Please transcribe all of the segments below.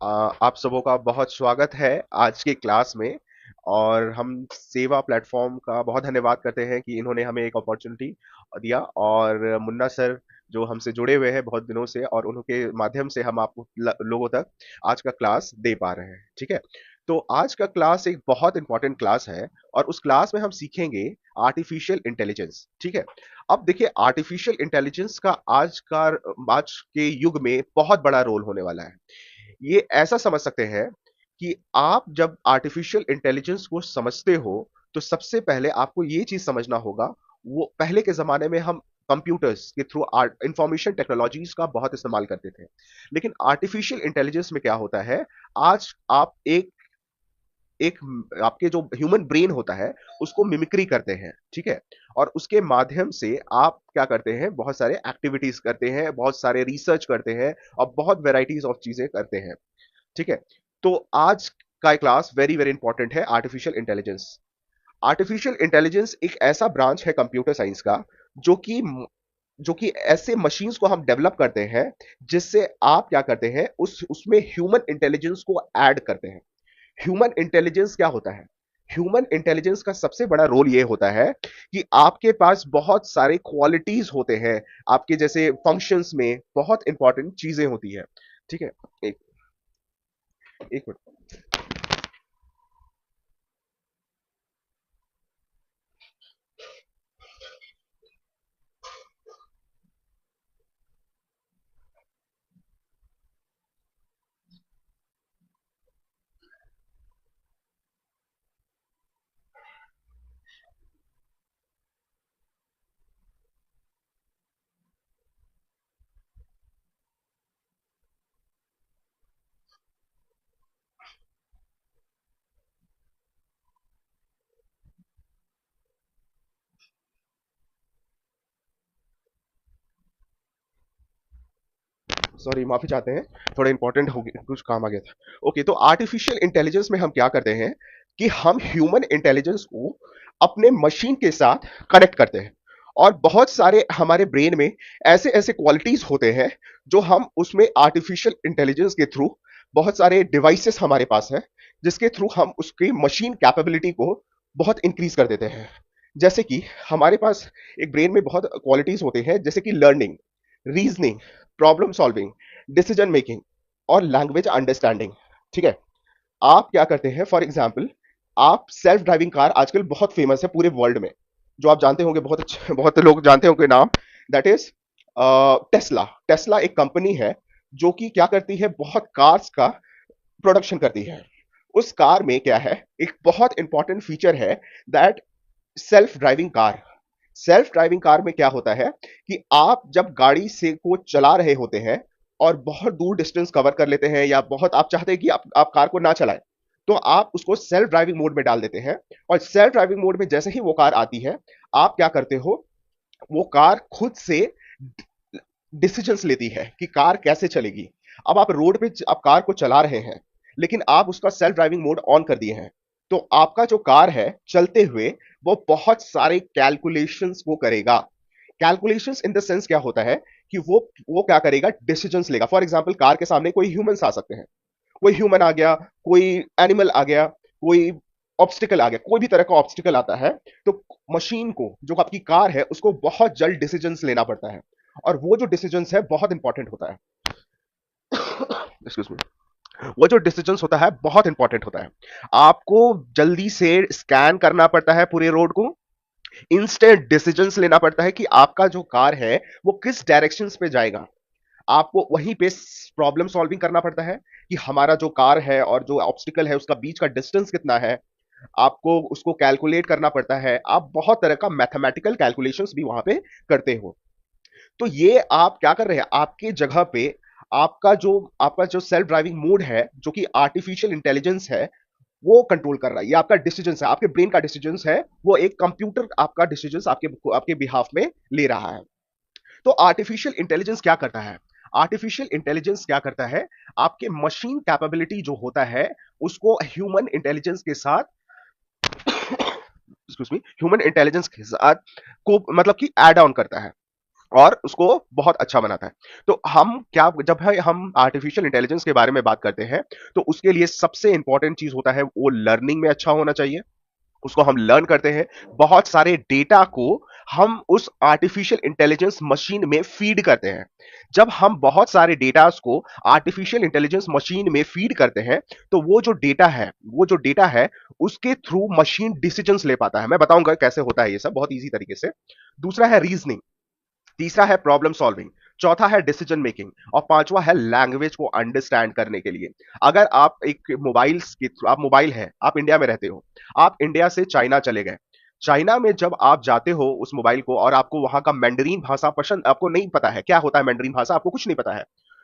आप सबों का बहुत स्वागत है आज की क्लास में। और हम सेवा प्लेटफॉर्म का बहुत धन्यवाद करते हैं कि इन्होंने हमें एक अपॉर्चुनिटी दिया। और मुन्ना सर जो हमसे जुड़े हुए हैं बहुत दिनों से, और उनके माध्यम से हम आपको लोगों तक आज का क्लास दे पा रहे हैं। ठीक है, तो आज का क्लास एक बहुत इंपॉर्टेंट क्लास है, और उस क्लास में हम सीखेंगे आर्टिफिशियल इंटेलिजेंस। ठीक है, अब देखिए, आर्टिफिशियल इंटेलिजेंस का आज के युग में बहुत बड़ा रोल होने वाला है। ये ऐसा समझ सकते हैं कि आप जब आर्टिफिशियल इंटेलिजेंस को समझते हो, तो सबसे पहले आपको ये चीज समझना होगा। वो पहले के जमाने में हम कंप्यूटर्स के थ्रू इंफॉर्मेशन टेक्नोलॉजीज का बहुत इस्तेमाल करते थे, लेकिन आर्टिफिशियल इंटेलिजेंस में क्या होता है, आज आप एक एक आपके जो ह्यूमन ब्रेन होता है उसको मिमिक्री करते हैं। ठीक है, और उसके माध्यम से आप क्या करते हैं, बहुत सारे एक्टिविटीज करते हैं, बहुत सारे रिसर्च करते हैं, और बहुत वेराइटीज ऑफ चीजें करते हैं। ठीक है, तो आज का क्लास वेरी वेरी इंपॉर्टेंट है, आर्टिफिशियल इंटेलिजेंस। आर्टिफिशियल इंटेलिजेंस एक ऐसा ब्रांच है कंप्यूटर साइंस का जो कि जो कि ऐसे मशीन्स को हम डेवलप करते हैं जिससे आप क्या करते हैं, उसमें ह्यूमन इंटेलिजेंस को ऐड करते हैं। ह्यूमन इंटेलिजेंस क्या होता है? ह्यूमन इंटेलिजेंस का सबसे बड़ा रोल ये होता है कि आपके पास बहुत सारे क्वालिटीज होते हैं, आपके जैसे फंक्शंस में बहुत इंपॉर्टेंट चीजें होती है। ठीक है, एक एक मिनट। सॉरी, माफी चाहते हैं, थोड़ा इंपॉर्टेंट हो गया, कुछ काम आ गया था। ओके, तो आर्टिफिशियल इंटेलिजेंस में हम क्या करते हैं कि हम ह्यूमन इंटेलिजेंस को अपने मशीन के साथ कनेक्ट करते हैं। और बहुत सारे हमारे ब्रेन में ऐसे ऐसे क्वालिटीज होते हैं जो हम उसमें आर्टिफिशियल इंटेलिजेंस के थ्रू, बहुत सारे डिवाइसेस हमारे पास है जिसके थ्रू हम उसकी मशीन कैपेबिलिटी को बहुत इंक्रीज कर देते हैं। जैसे कि हमारे पास एक ब्रेन में बहुत क्वालिटीज होते हैं, जैसे कि learning, reasoning, problem solving, decision making, और लैंग्वेज अंडरस्टैंडिंग। ठीक है, आप क्या करते हैं, फॉर एग्जाम्पल, आप सेल्फ ड्राइविंग कार आजकल बहुत फेमस है पूरे वर्ल्ड में, जो आप जानते होंगे, बहुत अच्छे, बहुत लोग जानते होंगे नाम, दैट इज टेस्ला। टेस्ला एक कंपनी है जो कि क्या करती है, बहुत कार्स का प्रोडक्शन करती है। उस कार में क्या है, एक बहुत इंपॉर्टेंट फीचर है, that self driving car. Self driving car में क्या होता है कि आप जब गाड़ी से को चला रहे होते हैं और बहुत दूर डिस्टेंस कवर कर लेते हैं, या बहुत आप चाहते हैं कि आप कार को ना चलाएं, तो आप उसको सेल्फ ड्राइविंग मोड में डाल देते हैं। और सेल्फ ड्राइविंग मोड में जैसे ही वो कार आती है, आप क्या करते हो, वो कार खुद से डिसीजंस लेती है कि कार कैसे चलेगी। अब आप रोड पे आप कार को चला रहे हैं, लेकिन आप उसका सेल्फ ड्राइविंग मोड ऑन कर दिए हैं, तो आपका जो कार है चलते हुए, वो बहुत सारे कैलकुलेशंस वो करेगा। कैलकुलेशंस इन द सेंस क्या होता है कि वो क्या करेगा, डिसीजंस लेगा। फॉर एग्जांपल, कार के सामने कोई ह्यूमंस आ सकते हैं, कोई ह्यूमन आ गया, कोई एनिमल आ गया, कोई ऑब्स्टिकल आ गया, कोई भी तरह का ऑब्स्टिकल आता है, तो मशीन को, जो आपकी कार है, उसको बहुत जल्द डिसीजंस लेना पड़ता है। और वो जो डिसीजंस है बहुत इंपॉर्टेंट होता है। एक्सक्यूज मी, वो जो डिसीजंस होता है बहुत इंपॉर्टेंट होता है। आपको जल्दी से स्कैन करना पड़ता है पूरे रोड को, इंस्टेंट डिसीजंस लेना पड़ता है कि आपका जो कार है वो किस डायरेक्शंस पे जाएगा। आपको वहीं पे प्रॉब्लम सॉल्विंग करना पड़ता है कि हमारा जो कार है और जो ऑब्स्टिकल है उसका बीच का डिस्टेंस कितना है। आपको उसको कैलकुलेट करना पड़ता है, आप बहुत तरह का मैथमेटिकल कैलकुलेशंस भी वहां पे करते हो। तो ये आप क्या कर रहे हैं, आपके जगह पे आपका जो सेल्फ ड्राइविंग मोड है, जो कि आर्टिफिशियल इंटेलिजेंस है, वो कंट्रोल कर रहा है। ये आपका डिसीजन है, आपके ब्रेन का डिसीजन है, वो एक कंप्यूटर आपका डिसीजन आपके आपके बिहाफ में ले रहा है। तो आर्टिफिशियल इंटेलिजेंस क्या करता है? आर्टिफिशियल इंटेलिजेंस क्या करता है, आपके मशीन कैपेबिलिटी जो होता है, उसको ह्यूमन इंटेलिजेंस के साथ, एक्सक्यूज मी, ह्यूमन इंटेलिजेंस के साथ को मतलब कि एड ऑन करता है। और उसको बहुत अच्छा बनाता है। तो हम क्या, जब है हम आर्टिफिशियल इंटेलिजेंस के बारे में बात करते हैं, तो उसके लिए सबसे इंपॉर्टेंट चीज होता है वो लर्निंग में अच्छा होना चाहिए। उसको हम लर्न करते हैं, बहुत सारे डेटा को हम उस आर्टिफिशियल इंटेलिजेंस मशीन में फीड करते हैं। जब हम बहुत सारे डेटास को आर्टिफिशियल इंटेलिजेंस मशीन में फीड करते हैं, तो वो जो डेटा है उसके थ्रू मशीन डिसीजंस ले पाता है। मैं बताऊंगा कैसे होता है ये सब बहुत इजी तरीके से। दूसरा है रीजनिंग, तीसरा है प्रॉब्लम सॉल्विंग, चौथा है डिसीजन मेकिंग, और पांचवा है लैंग्वेज को अंडरस्टैंड करने के लिए। अगर आप एक मोबाइल के थ्रू, आप मोबाइल है, आप इंडिया में रहते हो, आप इंडिया से चाइना चले गए, चाइना में जब आप जाते हो उस मोबाइल को, और आपको वहां का मैंडरीन भाषा पसंद, आपको नहीं पता है क्या होता है मैंडरीन भाषा, आपको कुछ नहीं पता है,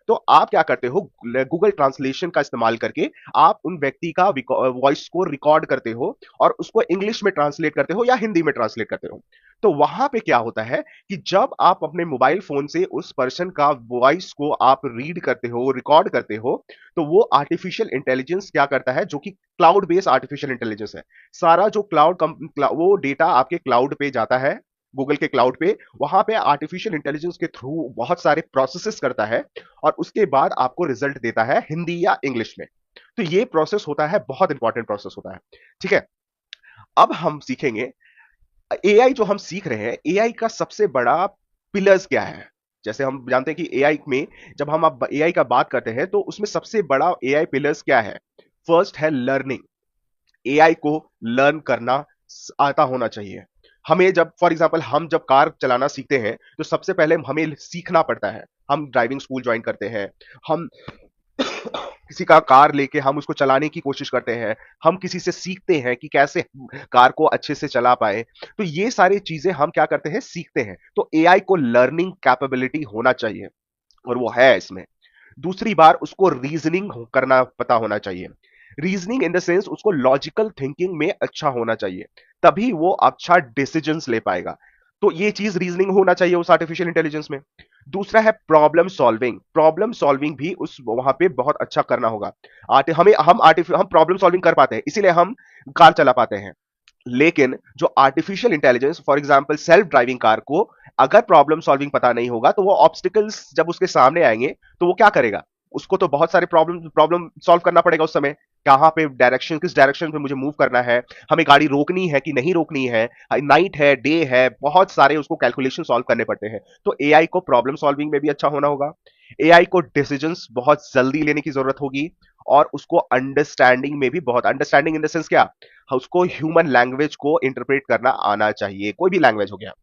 तो आप क्या करते हो, गूगल ट्रांसलेशन का इस्तेमाल करके आप उन व्यक्ति का वॉइस को रिकॉर्ड करते हो और उसको इंग्लिश में ट्रांसलेट करते हो या हिंदी में ट्रांसलेट करते हो। तो वहां पे क्या होता है कि जब आप अपने मोबाइल फोन से उस पर्सन का वॉइस को आप रीड करते हो, रिकॉर्ड करते हो, तो वो आर्टिफिशियल इंटेलिजेंस क्या करता है, जो कि क्लाउड बेस्ड आर्टिफिशियल इंटेलिजेंस है, सारा जो वो डेटा आपके क्लाउड पे जाता है, गूगल के क्लाउड पे, वहां पे आर्टिफिशियल इंटेलिजेंस के थ्रू बहुत सारे प्रोसेसेस करता है और उसके बाद आपको रिजल्ट देता है हिंदी या इंग्लिश में। तो ये प्रोसेस होता है, बहुत इंपॉर्टेंट प्रोसेस होता है। ठीक है, अब हम सीखेंगे एआई, जो हम सीख रहे हैं एआई का सबसे बड़ा पिलर्स क्या है। जैसे हम जानते हैं कि एआई में, जब हम अब एआई का बात करते हैं तो उसमें सबसे बड़ा एआई पिलर्स क्या है। फर्स्ट है लर्निंग, एआई को लर्न करना आता होना चाहिए। हमें जब फॉर एग्जांपल हम जब कार चलाना सीखते हैं तो सबसे पहले हमें सीखना पड़ता है, हम ड्राइविंग स्कूल ज्वाइन करते हैं, हम किसी का कार लेके हम उसको चलाने की कोशिश करते हैं, हम किसी से सीखते हैं कि कैसे कार को अच्छे से चला पाए। तो ये सारी चीजें हम क्या करते हैं, सीखते हैं। तो एआई को लर्निंग कैपेबिलिटी होना चाहिए और वो है इसमें। दूसरी बार उसको रीजनिंग करना पता होना चाहिए। रीजनिंग इन द सेंस उसको लॉजिकल थिंकिंग में अच्छा होना चाहिए, तभी वो अच्छा डिसीजंस ले पाएगा। तो ये चीज रीजनिंग होना चाहिए उस आर्टिफिशियल इंटेलिजेंस में। दूसरा है प्रॉब्लम सॉल्विंग, प्रॉब्लम सॉल्विंग भी उस वहां पे बहुत अच्छा करना होगा। हम प्रॉब्लम सॉल्विंग कर पाते हैं इसीलिए हम कार चला पाते हैं। लेकिन जो artificial intelligence, for example self driving car को, अगर प्रॉब्लम सॉल्विंग पता नहीं होगा तो वो ऑब्स्टिकल्स जब उसके सामने आएंगे तो वो क्या करेगा, उसको तो बहुत सारे प्रॉब्लम प्रॉब्लम सॉल्व करना पड़ेगा उस समय। कहां पे डायरेक्शन, किस डायरेक्शन पे मुझे मूव करना है, हमें गाड़ी रोकनी है कि नहीं रोकनी है, नाइट है डे है, बहुत सारे उसको कैलकुलेशन सॉल्व करने पड़ते हैं। तो एआई को प्रॉब्लम सॉल्विंग में भी अच्छा होना होगा, एआई को डिसीजंस बहुत जल्दी लेने की जरूरत होगी, और उसको अंडरस्टैंडिंग में भी बहुत, अंडरस्टैंडिंग इन द सेंस क्या, उसको ह्यूमन लैंग्वेज को इंटरप्रेट करना आना चाहिए। कोई भी लैंग्वेज हो गया,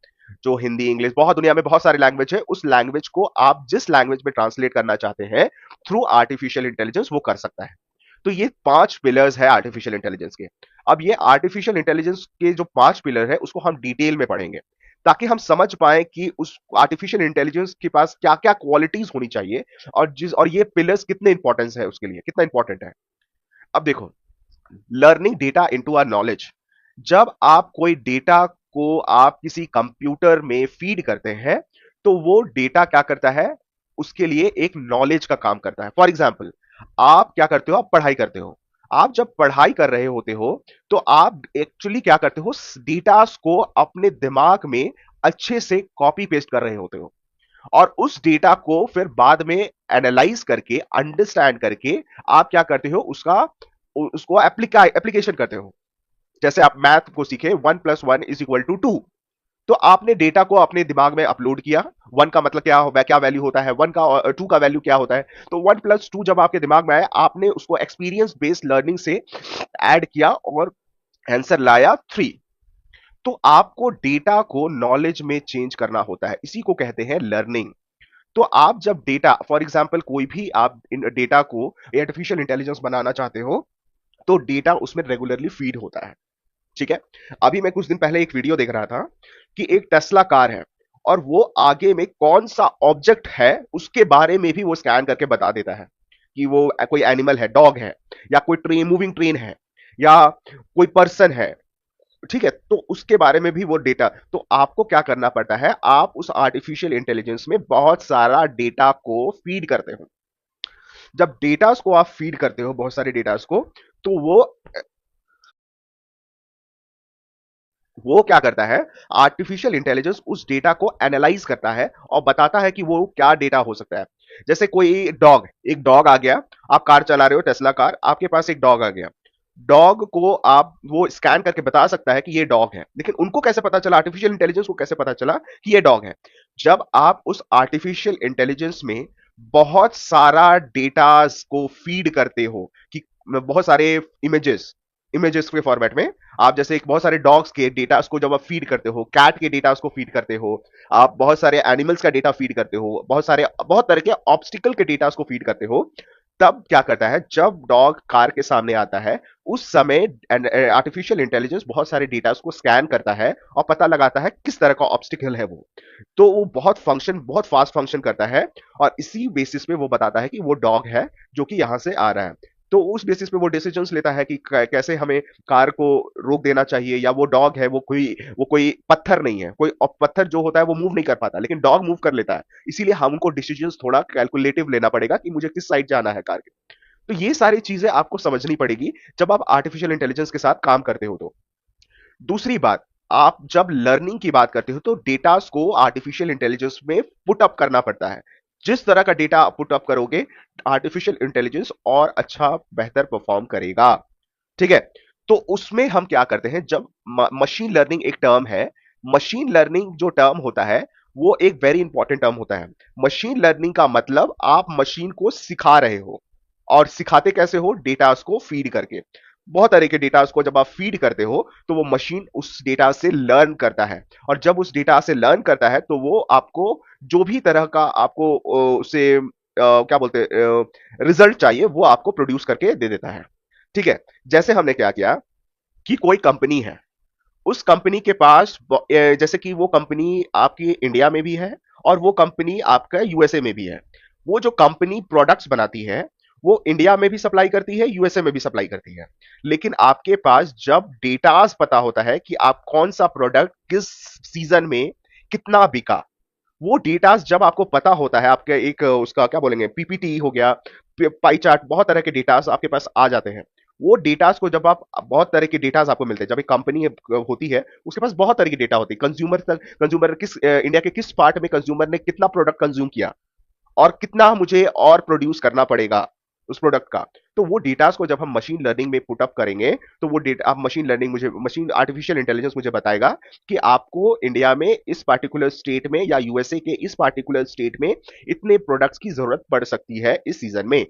जो हिंदी इंग्लिश, बहुत दुनिया में बहुत सारे लैंग्वेज है, उस लैंग्वेज को आप जिस लैंग्वेज में ट्रांसलेट करना चाहते हैं थ्रू आर्टिफिशियल इंटेलिजेंस वो कर सकता है। तो ये 5 पिलर्स है आर्टिफिशियल इंटेलिजेंस के। अब ये आर्टिफिशियल इंटेलिजेंस के जो 5 पिलर है उसको हम डिटेल में पढ़ेंगे, ताकि हम समझ पाए कि उस आर्टिफिशियल इंटेलिजेंस के पास क्या क्या क्वालिटीज होनी चाहिए, और ये पिलर्स कितने इंपॉर्टेंस है उसके लिए, कितना इंपॉर्टेंट है। अब देखो, learning data into our knowledge, जब आप कोई डेटा को आप किसी कंप्यूटर में फीड करते हैं तो वो डेटा क्या करता है, उसके लिए एक नॉलेज का काम करता है। फॉर एग्जाम्पल, आप क्या करते हो, आप पढ़ाई करते हो, आप जब पढ़ाई कर रहे होते हो तो आप एक्चुअली क्या करते हो, डेटा को अपने दिमाग में अच्छे से कॉपी पेस्ट कर रहे होते हो, और उस डेटा को फिर बाद में एनालाइज करके, अंडरस्टैंड करके आप क्या करते हो, उसको एप्लीकेशन करते हो। जैसे आप मैथ को सीखे, 1+1=2, तो आपने डेटा को अपने दिमाग में अपलोड किया, वन का मतलब क्या वैल्यू होता है, वन का और टू का वैल्यू क्या होता है। तो 1+2 जब आपके दिमाग में आया, आपने उसको एक्सपीरियंस बेस्ड लर्निंग से ऐड किया और आंसर लाया 3। तो आपको डेटा को नॉलेज में चेंज करना होता है, इसी को कहते हैं लर्निंग। तो आप जब डेटा, फॉर एग्जाम्पल कोई भी आप इन डेटा को आर्टिफिशियल इंटेलिजेंस बनाना चाहते हो, तो डेटा उसमें रेगुलरली फीड होता है। ठीक है, अभी मैं कुछ दिन पहले एक वीडियो देख रहा था कि एक टेस्ला कार है, और वो आगे में कौन सा ऑब्जेक्ट है उसके बारे में भी वो स्कैन करके बता देता है, कि वो कोई एनिमल है, डॉग है, या कोई ट्रेन, मूविंग ट्रेन है, या कोई पर्सन है। ठीक है, तो उसके बारे में भी वो डेटा। तो आपको क्या करना पड़ता है, आप उस आर्टिफिशियल इंटेलिजेंस में बहुत सारा डेटा को फीड करते हो। जब डेटास को आप फीड करते हो, बहुत सारे डेटास को, तो वो वो क्या करता है, आर्टिफिशियल इंटेलिजेंस उस डेटा को एनालाइज करता है और बताता है कि वो क्या डेटा हो सकता है। जैसे कोई डॉग, एक डॉग आ गया, आप कार चला रहे हो, टेस्ला कार, आपके पास एक डॉग आ गया, डॉग को आप वो स्कैन करके बता सकता है कि ये डॉग है, लेकिन उनको कैसे पता चला, आर्टिफिशियल इंटेलिजेंस को कैसे पता चला कि ये डॉग है? जब आप उस आर्टिफिशियल इंटेलिजेंस में बहुत सारा डेटास को फीड करते हो, कि बहुत सारे इमेजेस इमेजेस के फॉर्मेट में, आप जैसे एक बहुत सारे डॉग्स के डेटा को जब आप फीड करते हो, कैट के डेटा को फीड करते हो, आप बहुत सारे एनिमल्स का डेटा फीड करते हो, बहुत तरह के ऑब्स्टिकल के डेटा को फीड करते हो, तब क्या करता है, जब डॉग कार के सामने आता है, उस समय आर्टिफिशियल इंटेलिजेंस बहुत सारे डेटा को स्कैन करता है और पता लगाता है किस तरह का ऑब्स्टिकल है वो। तो वो बहुत फास्ट फंक्शन करता है, और इसी बेसिस पे वो बताता है कि वो डॉग है जो कि यहां से आ रहा है। तो उस बेसिस पे वो डिसीजंस लेता है कि कैसे हमें कार को रोक देना चाहिए, या वो डॉग है, वो कोई पत्थर नहीं है, कोई पत्थर जो होता है वो मूव नहीं कर पाता, लेकिन डॉग मूव कर लेता है। इसीलिए हमको डिसीजंस थोड़ा कैलकुलेटिव लेना पड़ेगा कि मुझे किस साइड जाना है कार के। तो ये सारी चीजें आपको समझनी पड़ेगी जब आप आर्टिफिशियल इंटेलिजेंस के साथ काम करते हो। तो दूसरी बात, आप जब लर्निंग की बात करते हो तो डेटास को आर्टिफिशियल इंटेलिजेंस में पुट अप करना पड़ता है। जिस तरह का डेटा आप पुट अप करोगे, आर्टिफिशियल इंटेलिजेंस और अच्छा बेहतर परफॉर्म करेगा। ठीक है? तो उसमें हम क्या करते हैं, जब मशीन लर्निंग एक टर्म है, मशीन लर्निंग जो टर्म होता है वो एक वेरी इंपॉर्टेंट टर्म होता है। मशीन लर्निंग का मतलब आप मशीन को सिखा रहे हो, और सिखाते कैसे हो, डेटास को फीड करके। बहुत तरह के डेटास को जब आप फीड करते हो तो वो मशीन उस डेटा से लर्न करता है, और जब उस डेटा से लर्न करता है तो वो आपको जो भी तरह का आपको उसे क्या बोलते हैं रिजल्ट चाहिए, वो आपको प्रोड्यूस करके दे देता है। ठीक है? जैसे हमने क्या किया कि कोई कंपनी है, उस कंपनी के पास जैसे कि वो कंपनी आपकी इंडिया में भी है और वो कंपनी आपका यूएसए में भी है। वो जो कंपनी प्रोडक्ट्स बनाती है, वो इंडिया में भी सप्लाई करती है, यूएसए में भी सप्लाई करती है। लेकिन आपके पास जब डेटास पता होता है कि आप कौन सा प्रोडक्ट किस सीजन में कितना बिका, वो डेटास जब आपको पता होता है, आपके एक उसका क्या बोलेंगे, पीपीटी हो गया, पाई चार्ट, बहुत तरह के डेटास आपके पास आ जाते हैं। वो डेटास को जब आप, बहुत तरह के डेटास आपको मिलते हैं, जब एक कंपनी होती है उसके पास बहुत तरह की डेटा होती है, कंज्यूमर तक, कंज्यूमर किस इंडिया के किस पार्ट में कंज्यूमर ने कितना प्रोडक्ट कंज्यूम किया, और कितना मुझे और प्रोड्यूस करना पड़ेगा उस प्रोडक्ट का। तो वो डेटास को जब हम मशीन लर्निंग में पुट अप करेंगे, तो वो डेटा, आप मशीन लर्निंग, मुझे मशीन आर्टिफिशियल इंटेलिजेंस मुझे बताएगा कि आपको इंडिया में इस पार्टिकुलर स्टेट में या यूएसए के इस पार्टिकुलर स्टेट में इतने प्रोडक्ट्स की जरूरत पड़ सकती है इस सीजन में।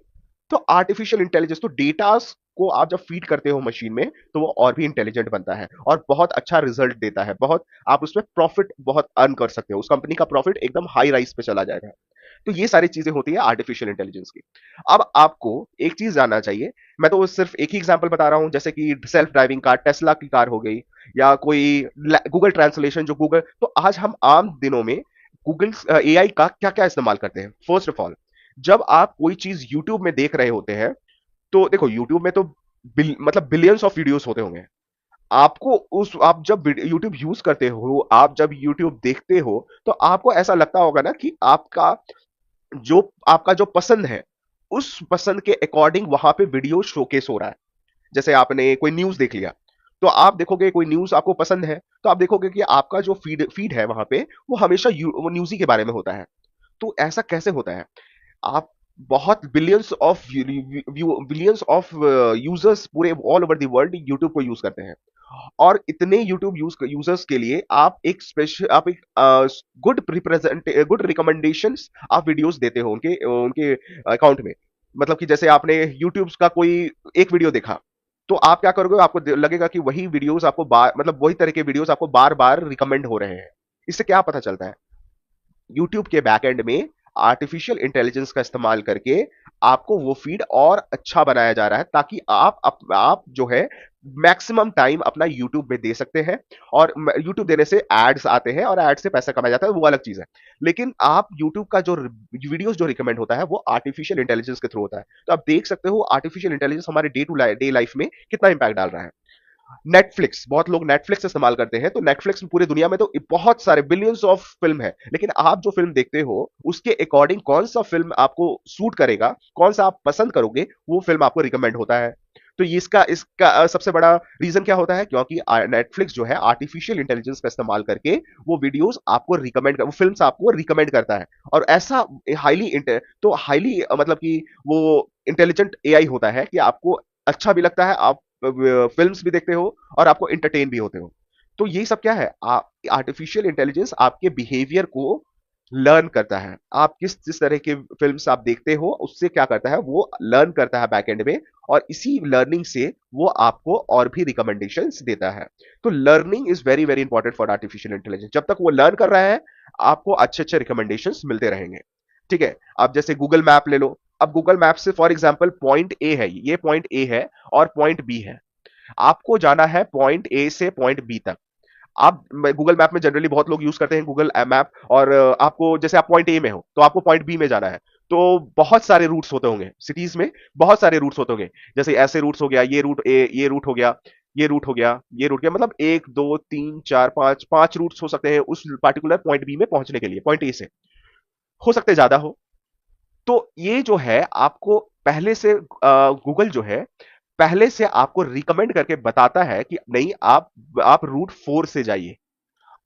तो आर्टिफिशियल इंटेलिजेंस, तो डेटा को आप जब फीड करते हो मशीन में, तो वो और भी इंटेलिजेंट बनता है और बहुत अच्छा रिजल्ट देता है। बहुत, आप उसमें प्रॉफिट बहुत अर्न कर सकते हो, उस कंपनी का प्रॉफिट एकदम हाई राइज पे चला जाएगा। तो ये सारी चीजें होती है आर्टिफिशियल इंटेलिजेंस की। अब आपको एक चीज जानना चाहिए, मैं तो सिर्फ एक ही एग्जांपल बता रहा हूं, जैसे कि सेल्फ ड्राइविंग कार, टेस्ला की कार हो गई, या कोई गूगल ट्रांसलेशन, जो गूगल, तो आज हम आम दिनों में गूगल एआई का क्या क्या इस्तेमाल करते हैं। फर्स्ट ऑफ ऑल, जब आप कोई चीज यूट्यूब में देख रहे होते हैं, तो देखो यूट्यूब में तो मतलब बिलियंस ऑफ वीडियोस होते होंगे। आपको उस, आप जब यूट्यूब यूज करते हो, आप जब यूट्यूब देखते हो, तो आपको ऐसा लगता होगा ना कि आपका जो पसंद है, उस पसंद के अकॉर्डिंग वहां पे वीडियो शोकेस हो रहा है। जैसे आपने कोई न्यूज देख लिया, तो आप देखोगे कोई न्यूज आपको पसंद है, तो आप देखोगे कि आपका जो फीड है वहां पे, वो हमेशा वो न्यूज ही के बारे में होता है। तो ऐसा कैसे होता है? आप बहुत बिलियंस ऑफ यूजर्स पूरे all over the world YouTube को यूज करते हैं, और इतने यूट्यूब यूजर्स के लिए आप एक स्पेशल, आप एक गुड रिकमेंडेशंस आप वीडियोस देते हो उनके उनके अकाउंट में। मतलब कि जैसे आपने यूट्यूब का कोई एक वीडियो देखा, तो आप क्या करोगे, आपको लगेगा कि वही वीडियोस आपको बार, मतलब वही तरह के वीडियोस आपको बार बार रिकमेंड हो रहे हैं। इससे क्या पता चलता है? यूट्यूब के बैकएंड में आर्टिफिशियल इंटेलिजेंस का इस्तेमाल करके आपको वो फीड और अच्छा बनाया जा रहा है, ताकि आप जो है मैक्सिमम टाइम अपना यूट्यूब में दे सकते हैं। और यूट्यूब देने से एड्स आते हैं और एड से पैसा कमाया जाता है, वो अलग चीज है। लेकिन आप यूट्यूब का जो वीडियोस जो रिकमेंड होता है, वो आर्टिफिशियल इंटेलिजेंस के थ्रू होता है। तो आप देख सकते हो आर्टिफिशियल इंटेलिजेंस हमारे डे टू डे लाइफ में कितना इंपैक्ट डाल रहा है। नेटफ्लिक्स, बहुत लोग नेटफ्लिक्स इस्तेमाल करते हैं, तो नेटफ्लिक्स में पूरी दुनिया में तो बहुत सारे बिलियंस ऑफ फिल्म है, लेकिन आप जो फिल्म देखते हो उसके अकॉर्डिंग कौन सा फिल्म आपको सूट करेगा, कौन सा आप पसंद करोगे, वो फिल्म आपको रिकमेंड होता है। तो ये इसका इसका सबसे बड़ा रीजन क्या होता है, क्योंकि नेटफ्लिक्स जो है आर्टिफिशियल इंटेलिजेंस का इस्तेमाल करके वो वीडियोस आपको रिकमेंड वो फिल्म्स आपको रिकमेंड करता है। और ऐसा हाईली मतलब कि वो इंटेलिजेंट एआई होता है कि आपको अच्छा भी लगता है, आप फिल्म्स भी देखते हो और आपको एंटरटेन भी होते हो। तो ये सब क्या है, आर्टिफिशियल इंटेलिजेंस आपके बिहेवियर को लर्न करता है। आप किस जिस तरह के फिल्म्स आप देखते हो उससे क्या करता है, वो लर्न करता है बैकएंड में, और इसी लर्निंग से वो आपको और भी रिकमेंडेशंस देता है। तो learning is very very important for artificial intelligence. जब तक वो लर्न कर रहा है, आपको अच्छे अच्छे रिकमेंडेशंस मिलते रहेंगे। ठीक है, अब जैसे गूगल मैप ले लो। अब गूगल मैप से फॉर एग्जांपल पॉइंट ए है, ये पॉइंट ए है और पॉइंट बी है। आपको जाना है पॉइंट ए से पॉइंट बी तक। आप गूगल मैप में जनरली बहुत लोग यूज करते हैं गूगल मैप, और आपको जैसे आप पॉइंट ए में हो तो आपको पॉइंट बी में जाना है। तो बहुत सारे रूट्स होते होंगे सिटीज में, बहुत सारे रूट्स होते होंगे। जैसे ऐसे रूट्स हो गया, ये रूट ए, ये रूट हो गया, ये रूट हो गया, ये रूट गया, मतलब एक दो तीन चार पांच पांच रूट्स हो सकते हैं उस पार्टिकुलर पॉइंट बी में पहुंचने के लिए, पॉइंट ए से। हो सकते हैं ज्यादा हो। तो ये जो है आपको पहले से गूगल जो है पहले से आपको रिकमेंड करके बताता है कि नहीं, आप रूट 4 से जाइए।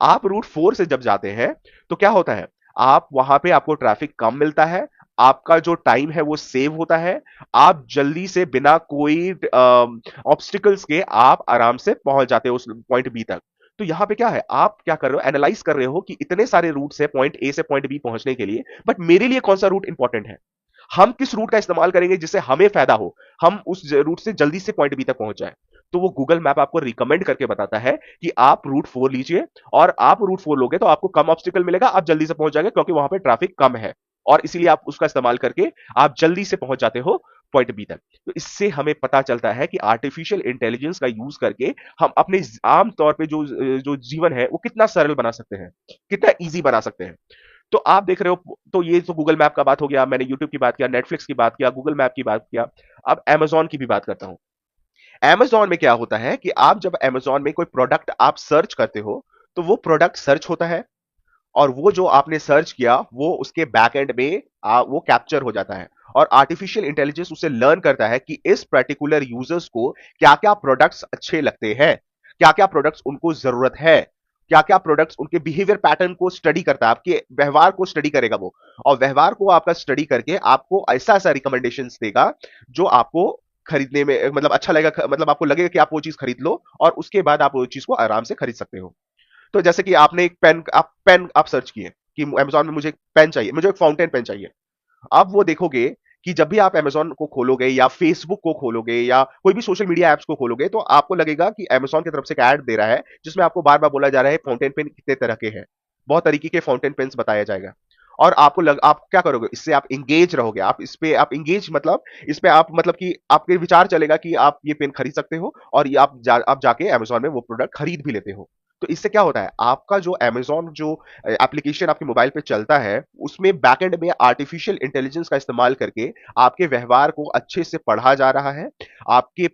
आप रूट 4 से जब जाते हैं तो क्या होता है, आप वहां पे आपको ट्रैफिक कम मिलता है, आपका जो टाइम है वो सेव होता है, आप जल्दी से बिना कोई ऑब्स्टिकल्स के आप आराम से पहुंच जाते हो उस पॉइंट बी तक। तो यहां पे क्या है, आप क्या कर रहे हो, एनालाइज कर रहे हो कि इतने सारे रूट है पॉइंट ए से पॉइंट बी पहुंचने के लिए, बट मेरे लिए कौन सा रूट इंपॉर्टेंट है, हम किस रूट का इस्तेमाल करेंगे जिससे हमें फायदा हो, हम उस रूट से जल्दी से पॉइंट बी तक पहुंच जाए। तो वो गूगल मैप आपको रिकमेंड करके बताता है कि आप रूट 4 लीजिए, और आप रूट 4 लोगे तो आपको कम ऑब्स्टिकल मिलेगा, आप जल्दी से पहुंच जाएंगे क्योंकि वहां पे ट्रैफिक कम है, और इसीलिए आप उसका इस्तेमाल करके आप जल्दी से पहुंच जाते हो पॉइंट बी तक। तो इससे हमें पता चलता है कि आर्टिफिशियल इंटेलिजेंस का यूज करके हम अपने आम तौर पे जो जो जीवन है वो कितना सरल बना सकते हैं, कितना इजी बना सकते हैं। तो आप देख रहे हो, तो ये तो गूगल मैप का बात हो गया, मैंने यूट्यूब की बात किया, नेटफ्लिक्स की बात किया, गूगल मैप की बात किया। अब अमेजॉन की भी बात करता हूं। अमेजॉन में क्या होता है कि आप जब अमेजॉन में कोई प्रोडक्ट आप सर्च करते हो, तो वो प्रोडक्ट सर्च होता है, और वो जो आपने सर्च किया वो उसके बैक एंड में वो कैप्चर हो जाता है, और आर्टिफिशियल इंटेलिजेंस उसे लर्न करता है कि इस पर्टिकुलर यूजर्स को क्या क्या प्रोडक्ट्स अच्छे लगते हैं, क्या क्या प्रोडक्ट्स उनको जरूरत है, क्या क्या प्रोडक्ट्स उनके बिहेवियर पैटर्न को स्टडी करता है, आपके व्यवहार को स्टडी करेगा वो, और व्यवहार को आपका स्टडी करके आपको ऐसा ऐसा रिकमेंडेशंस देगा जो आपको खरीदने में मतलब अच्छा लगेगा, मतलब आपको लगेगा कि आप वो चीज खरीद लो, और उसके बाद आप वो चीज को आराम से खरीद सकते हो। तो जैसे कि आपने एक पेन आप सर्च किए कि अमेजॉन में मुझे एक पेन चाहिए, मुझे एक फाउंटेन पेन चाहिए। आप वो देखोगे कि जब भी आप अमेजॉन को खोलोगे या फेसबुक को खोलोगे या कोई भी सोशल मीडिया एप्स को खोलोगे, तो आपको लगेगा कि अमेजॉन की तरफ से एक ऐड दे रहा है जिसमें आपको बार बार बोला जा रहा है फाउंटेन पेन कितने तरह के हैं, बहुत तरीके के फाउंटेन पेन्स बताया जाएगा। और आप क्या करोगे, इससे आप इंगेज रहोगे, आप इस पे आप इंगेज मतलब इस पे आप मतलब कि आपके विचार चलेगा कि आप ये पेन खरीद सकते हो, और ये आप जाके अमेजॉन में वो प्रोडक्ट खरीद भी लेते हो। तो इससे क्या होता है, आपका जो अमेजॉन जो एप्लीकेशन आपके मोबाइल पे चलता है, उसमें बैकएंड में आर्टिफिशियल इंटेलिजेंस का इस्तेमाल करके आपके व्यवहार को अच्छे से पढ़ा जा रहा है। आपके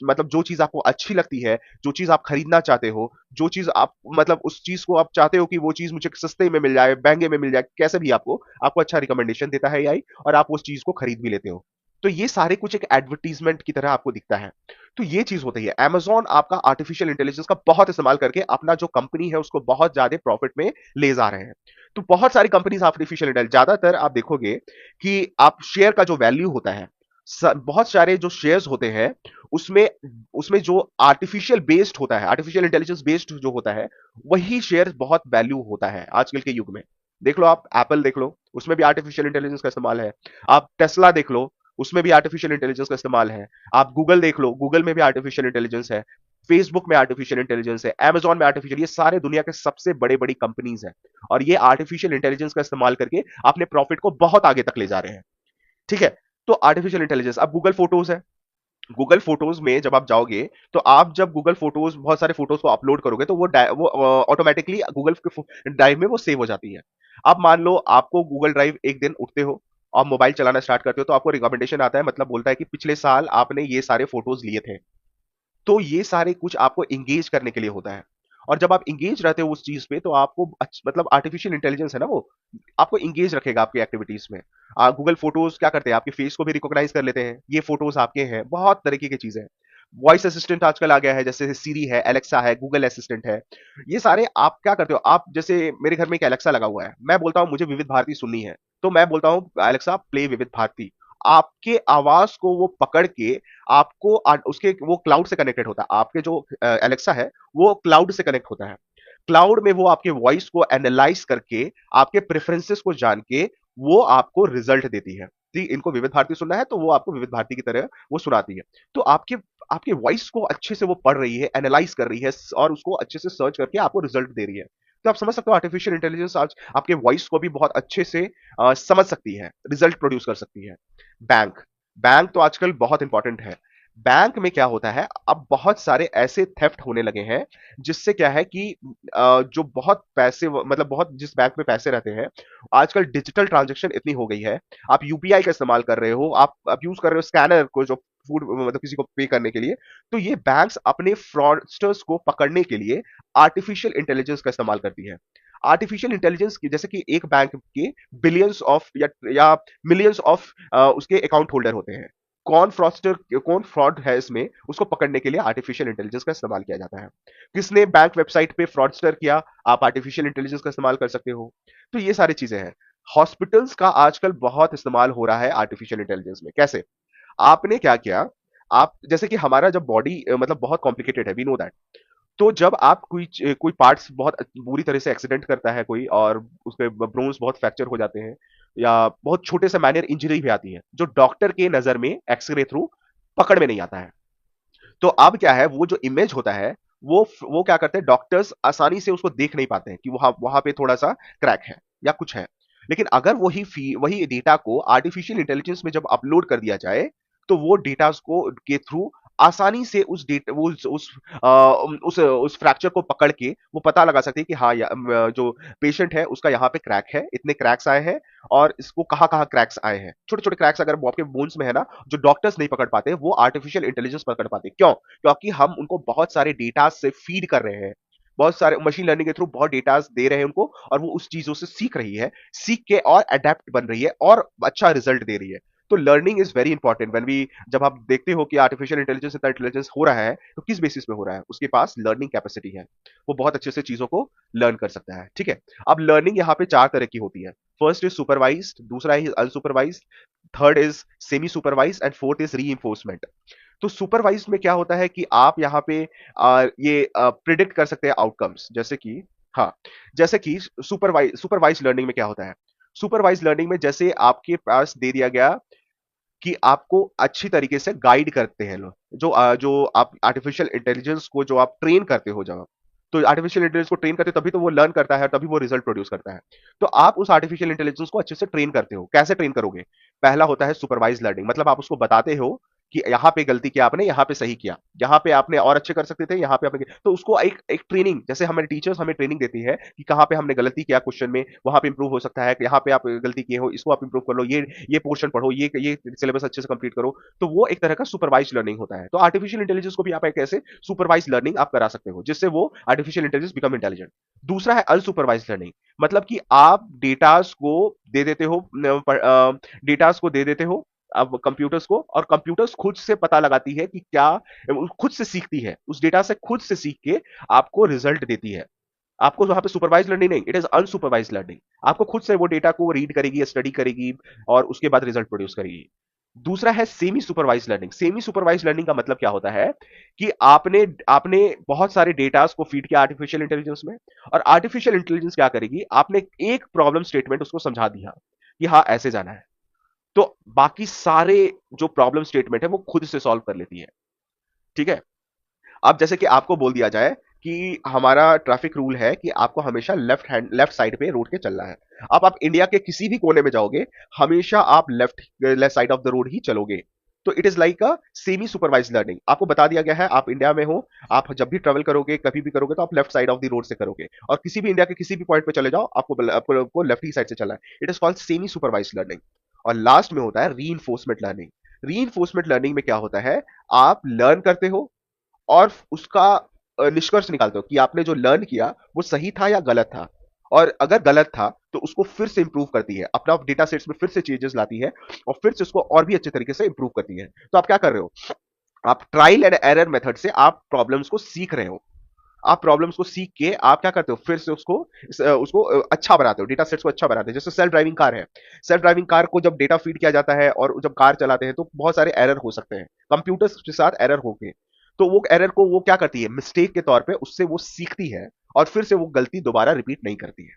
मतलब जो चीज आपको अच्छी लगती है, जो चीज आप खरीदना चाहते हो, जो चीज आप मतलब उस चीज को आप चाहते हो कि वो चीज मुझे सस्ते में मिल जाए, महंगे में मिल जाए, कैसे भी आपको आपको अच्छा रिकमेंडेशन देता है एआई, और आप उस चीज को खरीद भी लेते हो। तो ये सारे कुछ एक एडवर्टीजमेंट की तरह आपको दिखता है। तो ये चीज होती है, अमेजॉन आपका आर्टिफिशियल इंटेलिजेंस का बहुत इस्तेमाल करके अपना जो कंपनी है उसको बहुत ज्यादा प्रॉफिट में ले जा रहे हैं। तो बहुत सारी कंपनीज आर्टिफिशियल इंटेलिजेंस, ज्यादातर आप देखोगे कि आप शेयर का जो वैल्यू होता है, बहुत सारे जो शेयर्स होते हैं उसमें उसमें जो आर्टिफिशियल बेस्ड होता है, आर्टिफिशियल इंटेलिजेंस बेस्ड जो होता है, वही शेयर बहुत वैल्यू होता है आजकल के युग में। देख लो, आप एप्पल देख लो, उसमें भी आर्टिफिशियल इंटेलिजेंस का इस्तेमाल है। आप टेस्ला देख लो, उसमें भी आर्टिफिशियल इंटेलिजेंस का इस्तेमाल है। आप गूगल देख लो, गूगल में भी आर्टिफिशियल इंटेलिजेंस है। फेसबुक में आर्टिफिशियल इंटेलिजेंस है, अमेजॉन में आर्टिफिशियल, ये सारे दुनिया के सबसे बड़े बड़ी कंपनीज हैं, और ये आर्टिफिशियल इंटेलिजेंस का इस्तेमाल करके अपने प्रॉफिट को बहुत आगे तक ले जा रहे हैं। ठीक है, तो आर्टिफिशियल इंटेलिजेंस। अब गूगल फोटोज है, गूगल फोटोज में जब आप जाओगे, तो आप जब गूगल फोटोज बहुत सारे फोटोज को अपलोड करोगे तो वो ऑटोमेटिकली गूगल ड्राइव में वो सेव हो जाती है। अब मान लो आपको गूगल ड्राइव एक दिन उठते हो और मोबाइल चलाना स्टार्ट करते हो, तो आपको रिकमेंडेशन आता है, मतलब बोलता है कि पिछले साल आपने ये सारे फोटोज लिए थे। तो ये सारे कुछ आपको इंगेज करने के लिए होता है। और जब आप इंगेज रहते हो उस चीज पे तो आपको मतलब आर्टिफिशियल इंटेलिजेंस है ना वो आपको इंगेज रखेगा आपकी एक्टिविटीज में। गूगल फोटोज क्या करते हैं, आपके फेस को भी रिकॉग्नाइज कर लेते हैं, ये फोटोज आपके हैं, बहुत तरीके की चीजें हैं। वॉइस असिस्टेंट आजकल आ गया है, जैसे सीरी है, एलेक्सा है, गूगल असिस्टेंट है। ये सारे आप क्या करते हो, आप जैसे मेरे घर में एक एलेक्सा लगा हुआ है, मैं बोलता हूँ मुझे विविध भारती सुननी है, तो मैं बोलता हूँ एलेक्सा प्ले विविध भारती। आपके आवाज को वो पकड़ के आपको उसके वो क्लाउड से कनेक्टेड होता है, आपके जो एलेक्सा है वो क्लाउड से कनेक्ट होता है। क्लाउड में वो आपके वॉइस को एनालाइज करके आपके प्रेफरेंसेस को जान के वो आपको रिजल्ट देती है। ठीक, इनको विविध भारती सुनना है तो वो आपको विविध भारती की तरह वो सुनाती है। तो आपके आपके वॉइस को अच्छे से वो पढ़ रही है, एनालाइज कर रही है और उसको अच्छे से सर्च करके आपको रिजल्ट दे रही है। तो आप समझ सकते हो आर्टिफिशियल इंटेलिजेंस आज आपके वॉइस को भी बहुत अच्छे से समझ सकती है, रिजल्ट प्रोड्यूस कर सकती है। बैंक बैंक तो आजकल बहुत इंपॉर्टेंट है। बैंक में क्या होता है, अब बहुत सारे ऐसे थेफ्ट होने लगे हैं जिससे क्या है कि जो बहुत पैसे मतलब बहुत जिस बैंक में पैसे रहते हैं, आजकल डिजिटल ट्रांजैक्शन इतनी हो गई है। आप यूपीआई का इस्तेमाल कर रहे हो, आप यूज कर रहे हो स्कैनर को जो फूड मतलब किसी को पे करने के लिए। तो ये बैंक्स अपने फ्रॉडस्टर्स को पकड़ने के लिए आर्टिफिशियल इंटेलिजेंस का इस्तेमाल करती है। आर्टिफिशियल इंटेलिजेंस की जैसे कि एक बैंक के बिलियंस ऑफ या मिलियंस ऑफ उसके अकाउंट होल्डर होते हैं। कौन फ्रॉड है इसमें, उसको पकड़ने के लिए आर्टिफिशियल इंटेलिजेंस का इस्तेमाल किया जाता है। किसने बैंक वेबसाइट पे फ्रॉडस्टर किया, आप आर्टिफिशियल इंटेलिजेंस का इस्तेमाल कर सकते हो। तो ये सारी चीजें हैं। हॉस्पिटल्स का आजकल बहुत इस्तेमाल हो रहा है आर्टिफिशियल इंटेलिजेंस में। कैसे? आपने क्या किया, आप जैसे कि हमारा जब बॉडी मतलब बहुत कॉम्प्लिकेटेड है, वी नो दैट। तो जब आप कोई पार्ट्स बहुत बुरी तरह से एक्सीडेंट करता है कोई, और उसके बोन्स बहुत फ्रैक्चर हो जाते हैं, या बहुत छोटे से माइनर इंजरी भी आती है जो डॉक्टर के नजर में एक्सरे थ्रू पकड़ में नहीं आता है। तो अब क्या है, वो जो इमेज होता है वो क्या करते हैं, डॉक्टर्स आसानी से उसको देख नहीं पाते हैं कि वहां वहां पे थोड़ा सा क्रैक है या कुछ है। लेकिन अगर वही डेटा को आर्टिफिशियल इंटेलिजेंस में जब अपलोड कर दिया जाए, तो वो डेटा को के थ्रू आसानी से उस डेटा वो उस फ्रैक्चर को पकड़ के वो पता लगा सकते हैं कि हाँ जो पेशेंट है उसका यहाँ पे क्रैक है, इतने क्रैक्स आए हैं, और इसको कहाँ कहाँ क्रैक्स आए हैं। छोटे छोटे क्रैक्स अगर वो आपके बोन्स में है ना, जो डॉक्टर्स नहीं पकड़ पाते, वो आर्टिफिशियल इंटेलिजेंस पकड़ पाते। क्यों? क्योंकि हम उनको बहुत सारे डेटा से फीड कर रहे हैं, बहुत सारे मशीन लर्निंग के थ्रू बहुत डेटा दे रहे हैं उनको, और वो उस चीजों से सीख रही है, सीख के और अडेप्ट बन रही है और अच्छा रिजल्ट दे रही है। तो learning is very important when we जब आप देखते हो कि आर्टिफिशियल इंटेलिजेंस इतना इंटेलिजेंस हो रहा है, तो किस बेसिस पे हो रहा है, उसके पास लर्निंग कैपेसिटी है, वो बहुत अच्छे से चीजों को लर्न कर सकता है। ठीक है, अब लर्निंग यहाँ पे चार तरह की होती है। फर्स्ट इज सुपरवाइज्ड, दूसरा is unsupervised, third is semi supervised, and fourth is री। तो सुपरवाइज में क्या होता है कि आप यहाँ पे ये प्रिडिक्ट कर सकते हैं आउटकम्स, जैसे कि हाँ, जैसे कि सुपरवाइज लर्निंग में क्या होता है, सुपरवाइज लर्निंग में जैसे आपके पास दे दिया गया कि आपको अच्छी तरीके से गाइड करते हैं लोग, जो आप आर्टिफिशियल इंटेलिजेंस को जो आप ट्रेन करते हो, जब तो आर्टिफिशियल इंटेलिजेंस को ट्रेन करते हो तभी तो वो लर्न करता है, तभी वो रिजल्ट प्रोड्यूस करता है। तो आप उस आर्टिफिशियल इंटेलिजेंस को अच्छे से ट्रेन करते हो। कैसे ट्रेन करोगे? पहला होता है सुपरवाइज लर्निंग, मतलब आप उसको बताते हो कि यहाँ पे गलती किया आपने, यहाँ पे सही किया, यहाँ पे आपने और अच्छे कर सकते थे, यहाँ पे आपने, तो उसको एक एक ट्रेनिंग, जैसे हमारे टीचर्स हमें ट्रेनिंग देती है कि कहाँ पे हमने गलती किया क्वेश्चन में, वहां पे इंप्रूव हो सकता है, यहाँ पे आप गलती किए हो, इसको आप इंप्रूव कर लो, ये पोर्शन पढ़ो, ये सिलेबस अच्छे से कंप्लीट करो। तो वो एक तरह का सुपरवाइज लर्निंग होता है। तो आर्टिफिशियल इंटेलिजेंस को भी आप एक ऐसे सुपरवाइज लर्निंग आप करा सकते हो जिससे वो आर्टिफिशियल इंटेलिजेंस बिकम इंटेलिजेंट। दूसरा है अनसुपरवाइज लर्निंग, मतलब कि आप डेटास को दे देते हो, डेटास को दे देते हो अब कंप्यूटर्स को, और कंप्यूटर्स खुद से पता लगाती है कि क्या, खुद से सीखती है, उस डेटा से खुद से सीख के आपको रिजल्ट देती है। आपको वहां पे सुपरवाइज लर्निंग नहीं, इट इज अनसुपरवाइज लर्निंग। आपको खुद से वो डेटा को रीड करेगी, स्टडी करेगी, और उसके बाद रिजल्ट प्रोड्यूस करेगी। दूसरा है semi supervise learning. Semi supervise learning का मतलब क्या होता है कि आपने आपने बहुत सारे डेटास को फीड किया आर्टिफिशियल इंटेलिजेंस में, और आर्टिफिशियल इंटेलिजेंस क्या करेगी, आपने एक प्रॉब्लम स्टेटमेंट उसको समझा दिया कि हाँ ऐसे जाना है, तो बाकी सारे जो प्रॉब्लम स्टेटमेंट है वो खुद से सॉल्व कर लेती है। ठीक है, अब जैसे कि आपको बोल दिया जाए कि हमारा ट्रैफिक रूल है कि आपको हमेशा लेफ्ट साइड पे रोड के चलना है। अब आप इंडिया के किसी भी कोने में जाओगे, हमेशा आप left side of the road ही चलोगे। तो it is like a semi supervise learning. आपको बता दिया गया है, आप इंडिया में हो, आप जब भी ट्रेवल करोगे, कभी भी करोगे, तो आप left side of the road से करोगे, और किसी भी इंडिया के किसी भी पॉइंट पे चले जाओ, आपको लेफ्ट ही साइड से चलना है। It is called semi supervise learning. और लास्ट में होता है री लर्निंग। री लर्निंग में क्या होता है, आप लर्न करते हो और उसका निष्कर्ष निकालते हो कि आपने जो लर्न किया वो सही था या गलत था। और अगर गलत था तो उसको फिर से इंप्रूव करती है, अपना डेटा सेट्स में फिर से चेंजेस लाती है और फिर से उसको और भी अच्छे तरीके से इंप्रूव करती है। तो आप क्या कर रहे हो, आप ट्रायल एंड एरर मेथड से आप प्रॉब्लम्स को सीख रहे हो। आप प्रॉब्लम्स को सीख के आप क्या करते हो, फिर से उसको अच्छा बनाते हो, डेटा सेट्स को अच्छा बनाते हो। जैसे सेल्फ ड्राइविंग कार है, सेल्फ ड्राइविंग कार को जब डेटा फीड किया जाता है और जब कार चलाते हैं तो बहुत सारे एरर हो सकते हैं, कंप्यूटर्स के साथ एरर हो गए, तो वो एरर को वो क्या करती है, मिस्टेक के तौर पे उससे वो सीखती है और फिर से वो गलती दोबारा रिपीट नहीं करती है।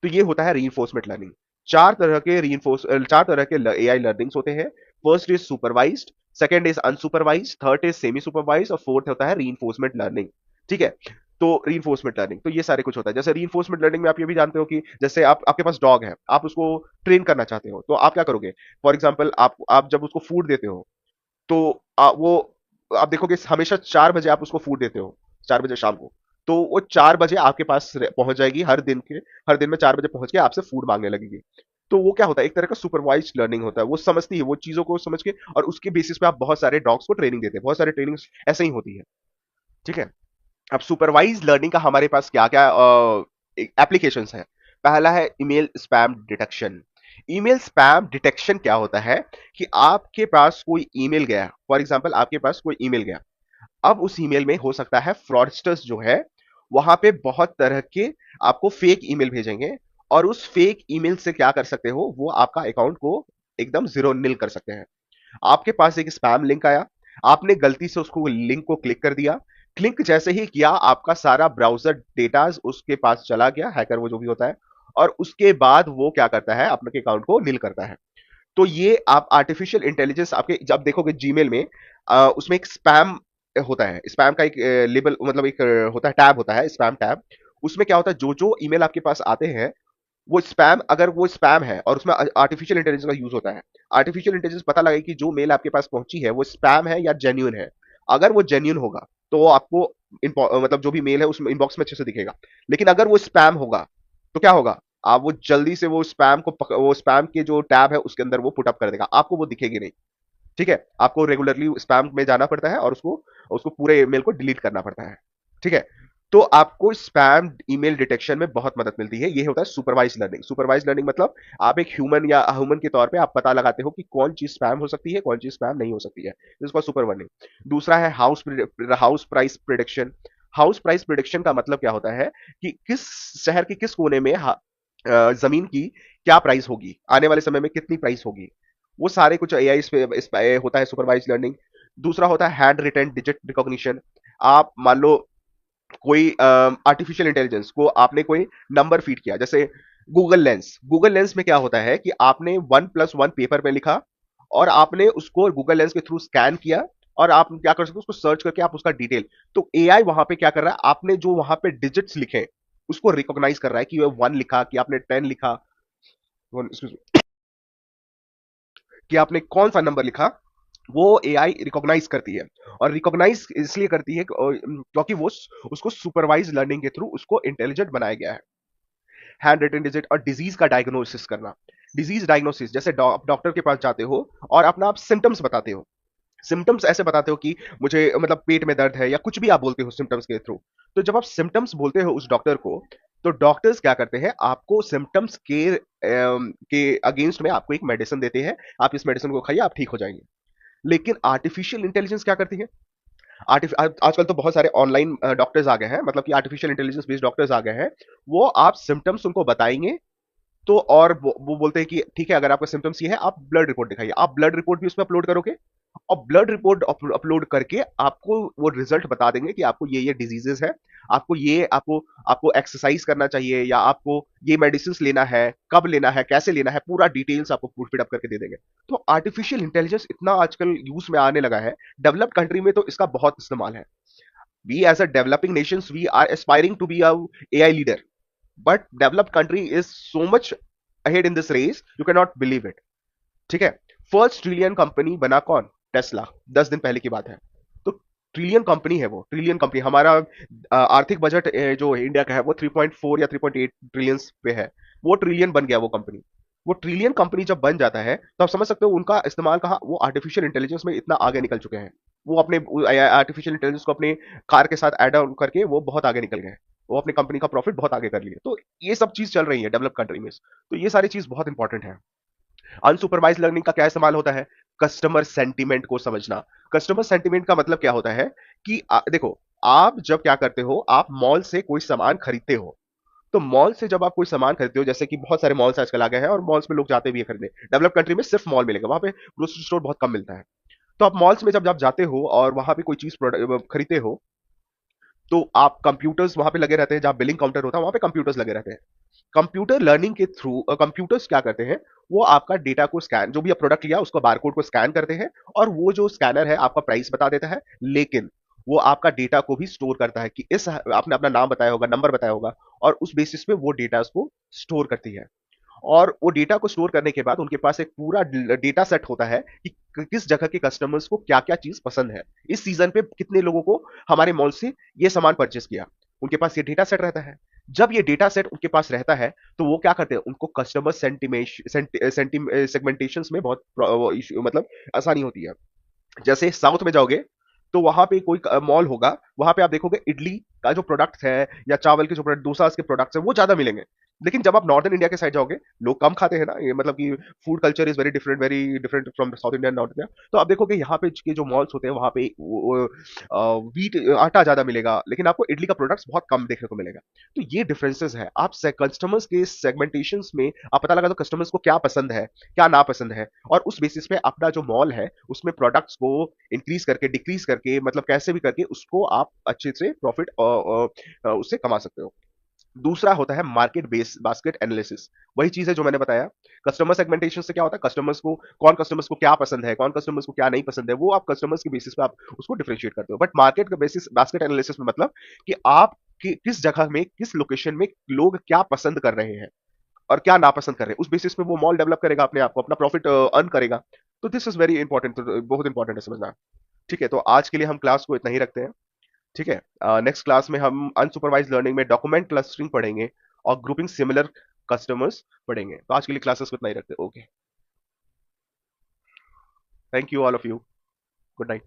तो ये होता है रीइंफोर्समेंट लर्निंग। चार तरह के एआई लर्निंग्स होते हैं। First is supervised, second is unsupervised, third is semi supervised और फोर्थ होता है रीइंफोर्समेंट लर्निंग। ठीक है। तो रीइंफोर्समेंट लर्निंग, तो ये सारे कुछ होता है। जैसे रीइंफोर्समेंट लर्निंग में आप ये भी जानते हो कि जैसे आपके पास डॉग है, आप उसको ट्रेन करना चाहते हो, तो आप क्या करोगे, फॉर एग्जाम्पल आप जब उसको फूड देते हो तो आप देखोगे हमेशा 4 बजे आप उसको फूड देते हो, 4 बजे शाम को, तो वो 4 बजे आपके पास पहुंच जाएगी, हर दिन में 4 बजे पहुंच के आपसे फूड मांगने लगेगी। तो वो क्या होता है, एक तरह का सुपरवाइज्ड लर्निंग होता है, वो समझती है, वो चीजों को समझ के, और उसके बेसिस पे आप बहुत सारे डॉग्स को ट्रेनिंग देते हैं, बहुत सारे ट्रेनिंग ऐसे ही होती है। ठीक है। अब सुपरवाइज लर्निंग का हमारे पास क्या क्या एप्लीकेशंस है। पहला है email spam detection. Email spam detection क्या होता है कि आपके पास कोई ईमेल गया, फॉर एग्जांपल आपके पास कोई ईमेल गया, अब उस ईमेल में हो सकता है फ्रॉडस्टर्स जो है वहां पे बहुत तरह के आपको फेक ईमेल भेजेंगे, और उस फेक ईमेल से क्या कर सकते हो, वो आपका अकाउंट को एकदम जीरो नील कर सकते हैं। आपके पास एक स्पैम लिंक आया, आपने गलती से उसको लिंक को क्लिक कर दिया, क्लिक जैसे ही किया आपका सारा ब्राउजर डेटा उसके पास चला गया, हैकर वो जो भी होता है, और उसके बाद वो क्या करता है, अपने अकाउंट को नील करता है। तो ये आप आर्टिफिशियल इंटेलिजेंस आपके जब देखोगे जीमेल में, उसमें एक स्पैम होता है, स्पैम का एक लेबल, मतलब एक होता है, टैब होता है, स्पैम टैब। उसमें क्या होता है, जो जो ईमेल आपके पास आते हैं वो स्पैम, अगर वो स्पैम है और उसमें आर्टिफिशियल इंटेलिजेंस का यूज होता है, आर्टिफिशियल इंटेलिजेंस पता लगे कि जो मेल आपके पास पहुंची है वो स्पैम है या जेन्यून है। अगर वो जेन्यून होगा तो वो आपको मतलब जो भी मेल है उसमें इनबॉक्स में अच्छे से दिखेगा। लेकिन अगर वो स्पैम होगा तो क्या होगा, आप वो जल्दी से वो स्पैम को वो स्पैम के जो टैब है उसके अंदर वो पुट अप कर देगा, आपको वो दिखेगी नहीं। ठीक है। आपको रेगुलरली स्पैम में जाना पड़ता है और उसको उसको पूरे ईमेल को डिलीट करना पड़ता है। ठीक है। तो आपको स्पैम ईमेल डिटेक्शन में बहुत मदद मिलती है। ये होता है सुपरवाइज लर्निंग। सुपरवाइज लर्निंग मतलब आप एक ह्यूमन या ह्यूमन के तौर पे आप पता लगाते हो कि कौन चीज स्पैम हो सकती है, कौन चीज स्पैम नहीं हो सकती है, इसको सुपर वर्निंग। दूसरा है house price prediction. House price prediction का मतलब क्या होता है कि किस शहर के किस कोने में जमीन की क्या प्राइस होगी, आने वाले समय में कितनी प्राइस होगी, वो सारे कुछ एआई इस पे होता है सुपरवाइज लर्निंग। दूसरा होता है हैंड रिटन डिजिट रिकॉग्निशन। आप मान लो कोई आर्टिफिशियल इंटेलिजेंस को आपने कोई नंबर फीड किया, जैसे गूगल लेंस में क्या होता है कि आपने 1+1 पेपर पे लिखा और आपने उसको गूगल लेंस के थ्रू स्कैन किया, और आप क्या कर सकते हो, उसको सर्च करके आप उसका डिटेल, तो एआई वहां पे क्या कर रहा है, आपने जो वहां पे डिजिट्स लिखे उसको रिकॉग्नाइज कर रहा है कि 1 लिखा, कि आपने 10 लिखा, कि आपने कौन सा नंबर लिखा, वो एआई रिकॉग्नाइज करती है। और रिकॉग्नाइज इसलिए करती है क्योंकि वो उसको सुपरवाइज लर्निंग के थ्रू उसको इंटेलिजेंट बनाया गया है। हैंड रिटन डिजिट और डिजीज का डायग्नोसिस करना। डिजीज डायग्नोसिस जैसे डॉक्टर के पास जाते हो और अपना आप सिम्टम्स बताते हो, सिम्टम्स ऐसे बताते हो कि मुझे मतलब पेट में दर्द है या कुछ भी आप बोलते हो सिम्टम्स के थ्रू। तो जब आप सिम्टम्स बोलते हो उस डॉक्टर को, तो डॉक्टर्स क्या करते हैं, आपको सिम्टम्स के अगेंस्ट में आपको एक मेडिसिन देते हैं, आप इस मेडिसिन को खाइए आप ठीक हो जाएंगे। लेकिन आर्टिफिशियल इंटेलिजेंस क्या करती है, आजकल तो बहुत सारे ऑनलाइन डॉक्टर्स आ गए हैं, मतलब कि आर्टिफिशियल इंटेलिजेंस बेस्ड डॉक्टर्स आ गए हैं। वो आप सिम्टम्स उनको बताएंगे, तो और वो बोलते हैं कि ठीक है, अगर आपका सिम्टम्स ये है आप ब्लड रिपोर्ट दिखाइए, आप ब्लड रिपोर्ट भी उसमें अपलोड करोगे, और ब्लड रिपोर्ट अपलोड करके आपको वो रिजल्ट बता देंगे कि आपको ये डिजीजेस है, आपको आपको एक्सरसाइज करना चाहिए, या आपको ये मेडिसिन लेना है, कब लेना है, कैसे लेना है, पूरा डिटेल्स आपको फीड अप करके दे देंगे। तो आर्टिफिशियल इंटेलिजेंस इतना आजकल यूज में आने लगा है, डेवलप्ड कंट्री में तो इसका बहुत इस्तेमाल है। We as a developing nations we are aspiring to be a AI leader, but developed country is so much ahead in this race, you can not believe it. ठीक है। फर्स्ट ट्रिलियन कंपनी बना कौन, Tesla, 10 दिन पहले की बात है। तो ट्रिलियन कंपनी है वो, ट्रिलियन कंपनी। हमारा आर्थिक बजट जो इंडिया का है वो 3.4 या 3.8 ट्रिलियन पे है, वो ट्रिलियन बन गया वो कंपनी। वो ट्रिलियन कंपनी जब बन जाता है तो आप समझ सकते हो उनका इस्तेमाल कहाँ, वो आर्टिफिशियल इंटेलिजेंस में इतना आगे निकल चुके हैं। वो अपने आर्टिफिशियल इंटेलिजेंस को अपने कार के साथ ऐड ऑन करके वो बहुत आगे निकल गए, वो अपनी कंपनी का प्रॉफिट बहुत आगे कर लिए। तो ये सब चीज चल रही है डेवलप कंट्री में, तो ये सारी चीज बहुत इंपॉर्टेंट है। अनसुपरवाइज लर्निंग का क्या इस्तेमाल होता है? कस्टमर सेंटीमेंट को समझना। कस्टमर सेंटीमेंट का मतलब क्या होता है कि देखो, आप जब क्या करते हो, आप मॉल से कोई सामान खरीदते हो, तो मॉल से जब आप कोई सामान खरीदते हो, जैसे कि बहुत सारे मॉल्स आजकल आ गए हैं और मॉल्स में लोग जाते भी है खरीदने, डेवलप कंट्री में सिर्फ मॉल मिलेगा, वहां पे ग्रोसरी स्टोर बहुत कम मिलता है। तो आप मॉल्स में जब आप जाते हो और वहां पे कोई चीज खरीदते हो, तो आप कंप्यूटर्स वहां पे लगे रहते हैं, जहां बिलिंग काउंटर होता है वहां पे कंप्यूटर्स लगे रहते हैं। कंप्यूटर लर्निंग के थ्रू कंप्यूटर्स क्या करते हैं, वो आपका डेटा को स्कैन, जो भी आप प्रोडक्ट लिया उसको बारकोड को स्कैन करते हैं, और वो जो स्कैनर है आपका प्राइस बता देता है, लेकिन वो आपका डेटा को भी स्टोर करता है कि इस आपने अपना नाम बताया होगा, नंबर बताया होगा, और उस बेसिस पे वो डेटा उसको स्टोर करती है। और वो डेटा को स्टोर करने के बाद उनके पास एक पूरा डेटा सेट होता है कि किस जगह के कस्टमर्स को क्या क्या चीज पसंद है, इस सीजन पे कितने लोगों को हमारे मॉल से ये सामान परचेस किया। उनके पास ये डेटा सेट रहता है। जब ये डेटा सेट उनके पास रहता है, तो वो क्या करते हैं, उनको कस्टमर सेगमेंटेशन में बहुत मतलब आसानी होती है। जैसे साउथ में जाओगे, तो वहां पे कोई मॉल होगा, वहां पे आप देखोगे इडली का जो प्रोडक्ट है या चावल के जो प्रोडक्ट, डोसा के प्रोडक्ट्स है वो ज्यादा मिलेंगे। लेकिन जब आप नॉर्दर्न इंडिया के साइड जाओगे, लोग कम खाते हैं ना, ये मतलब कि food culture is very different from south India, north India. तो आप देखोगे यहाँ पे के जो मॉल्स होते हैं वहां पे व्हीट आटा ज्यादा मिलेगा, लेकिन आपको इडली का प्रोडक्ट्स बहुत कम देखने को मिलेगा। तो ये डिफरेंसेस है। आप कस्टमर्स के सेगमेंटेशन में आप पता लगा दो कस्टमर्स को क्या पसंद है, क्या नापसंद है, और उस बेसिस पे अपना जो मॉल है उसमें प्रोडक्ट्स को इंक्रीज करके, डिक्रीज करके, मतलब कैसे भी करके उसको आप अच्छे से प्रॉफिट उससे कमा सकते हो। दूसरा होता है मार्केट बेस बास्केट एनालिसिस। वही चीज है जो मैंने बताया। कस्टमर सेगमेंटेशन से क्या होता है, कस्टमर्स को क्या पसंद है, कौन कस्टमर्स को क्या नहीं पसंद है, वो आप कस्टमर्स के बेसिस पे आप उसको डिफरेंशिएट करते हो। बट मार्केट का बेसिस बास्केट एनालिसिस में मतलब कि आप किस जगह में, किस लोकेशन में लोग क्या पसंद कर रहे हैं और क्या नापसंद कर रहे हैं, उस बेसिस पे वो मॉल डेवलप करेगा, अपने आप को अपना प्रॉफिट अर्न करेगा। तो दिस इज वेरी इंपॉर्टेंट, तो बहुत इंपॉर्टेंट है समझना। ठीक है, तो आज के लिए हम क्लास को इतना ही रखते हैं। ठीक है, नेक्स्ट क्लास में हम अनसुपरवाइज लर्निंग में डॉक्यूमेंट क्लस्टरिंग पढ़ेंगे और ग्रुपिंग सिमिलर कस्टमर्स पढ़ेंगे। तो आज के लिए क्लासेस को इतना ही रखते हैं। Okay, thank you all of you, good night.